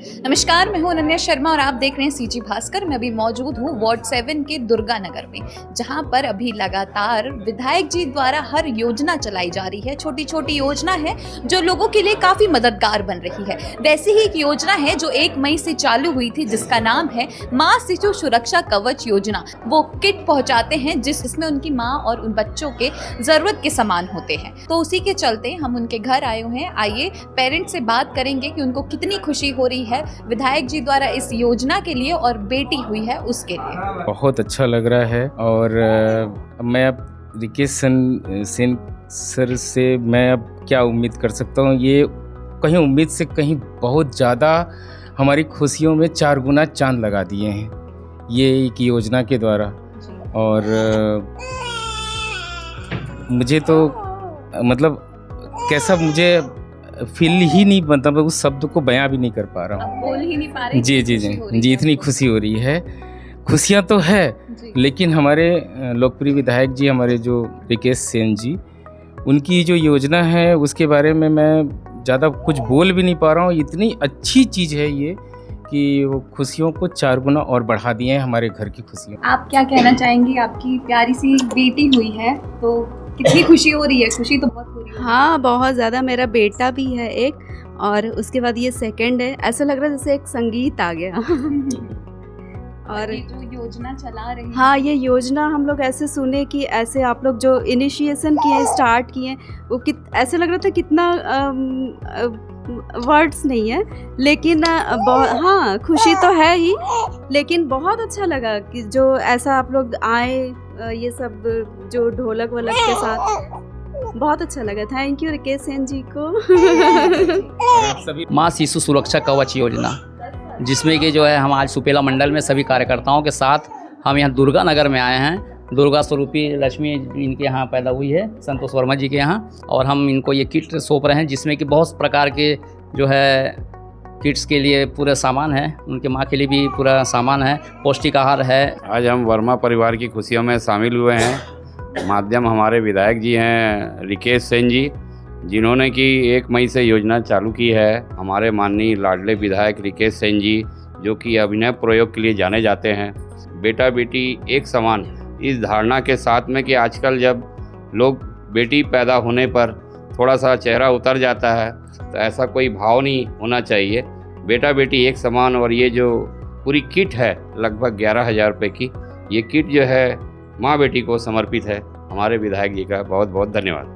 नमस्कार, मैं हूं अनन्या शर्मा और आप देख रहे हैं सीजी भास्कर। मैं अभी मौजूद हूं वार्ड 7 के दुर्गा नगर में, जहां पर अभी लगातार विधायक जी द्वारा हर योजना चलाई जा रही है। छोटी छोटी योजना है जो लोगों के लिए काफ़ी मददगार बन रही है। वैसी ही एक योजना है जो 1 मई से चालू हुई थी, जिसका नाम है माँ शिशु सुरक्षा कवच योजना। वो किट पहुँचाते हैं जिसमें उनकी माँ और उन बच्चों के ज़रूरत के सामान होते हैं। तो उसी के चलते हम उनके घर आए हुए हैं। आइए पेरेंट्स से बात करेंगे कि उनको कितनी खुशी हो रही है विधायक जी द्वारा इस योजना के लिए और बेटी हुई है उसके लिए। बहुत अच्छा लग रहा है और मैं अब रिकेश सेन सर से मैं अब क्या उम्मीद कर सकता हूँ। ये कहीं उम्मीद से कहीं बहुत ज़्यादा हमारी खुशियों में 4 गुना चांद लगा दिए हैं ये एक योजना के द्वारा। और मुझे तो मतलब कैसा मुझे फील ही नहीं, मतलब उस शब्द को बयां भी नहीं कर पा रहा हूँ। बोल ही नहीं पा रहे। जी इतनी खुशी हो रही है। खुशियाँ तो है, लेकिन हमारे लोकप्रिय विधायक जी, हमारे जो रिकेश सेन जी, उनकी जो योजना है उसके बारे में मैं ज़्यादा कुछ बोल भी नहीं पा रहा हूँ। इतनी अच्छी चीज़ है ये कि वो खुशियों को 4 गुना और बढ़ा दिए हैं हमारे घर की खुशियाँ। आप क्या कहना चाहेंगी? आपकी प्यारी सी बेटी हुई है तो कितनी खुशी हो रही है? खुशी तो बहुत हो रही है। हाँ, बहुत ज़्यादा। मेरा बेटा भी है एक, और उसके बाद ये सेकंड है। ऐसा लग रहा है जैसे एक संगीत आ गया। और ये जो योजना चला रही है, हाँ, ये योजना हम लोग ऐसे सुने कि ऐसे आप लोग जो इनिशिएशन किए, स्टार्ट किए, वो ऐसे लग रहा था कितना वर्ड्स नहीं है, लेकिन हाँ, खुशी तो है ही, लेकिन बहुत अच्छा लगा कि जो ऐसा आप लोग आए, ये सब जो ढोलक वलक के साथ, बहुत अच्छा लगा। थैंक यू रिकेश सेन जी को। माँ शिशु सुरक्षा कवच योजना, जिसमें कि जो है हम आज सुपेला मंडल में सभी कार्यकर्ताओं के साथ हम यहाँ दुर्गा नगर में आए हैं। दुर्गा स्वरूपी लक्ष्मी इनके यहाँ पैदा हुई है, संतोष वर्मा जी के यहाँ, और हम इनको ये किट सौंप रहे हैं जिसमें कि बहुत प्रकार के जो है किड्स के लिए पूरा सामान है, उनके माँ के लिए भी पूरा सामान है, पौष्टिक आहार है। आज हम वर्मा परिवार की खुशियों में शामिल हुए हैं। माध्यम हमारे विधायक जी हैं रिकेश सेन जी, जिन्होंने कि 1 मई से योजना चालू की है। हमारे माननीय लाडले विधायक रिकेश सेन जी, जो कि अभिनय प्रयोग के लिए जाने जाते हैं। बेटा बेटी एक समान, इस धारणा के साथ में कि आजकल जब लोग बेटी पैदा होने पर थोड़ा सा चेहरा उतर जाता है, तो ऐसा कोई भाव नहीं होना चाहिए। बेटा बेटी एक समान। और ये जो पूरी किट है लगभग 11,000 रुपये की, ये किट जो है माँ बेटी को समर्पित है। हमारे विधायक जी का बहुत बहुत धन्यवाद।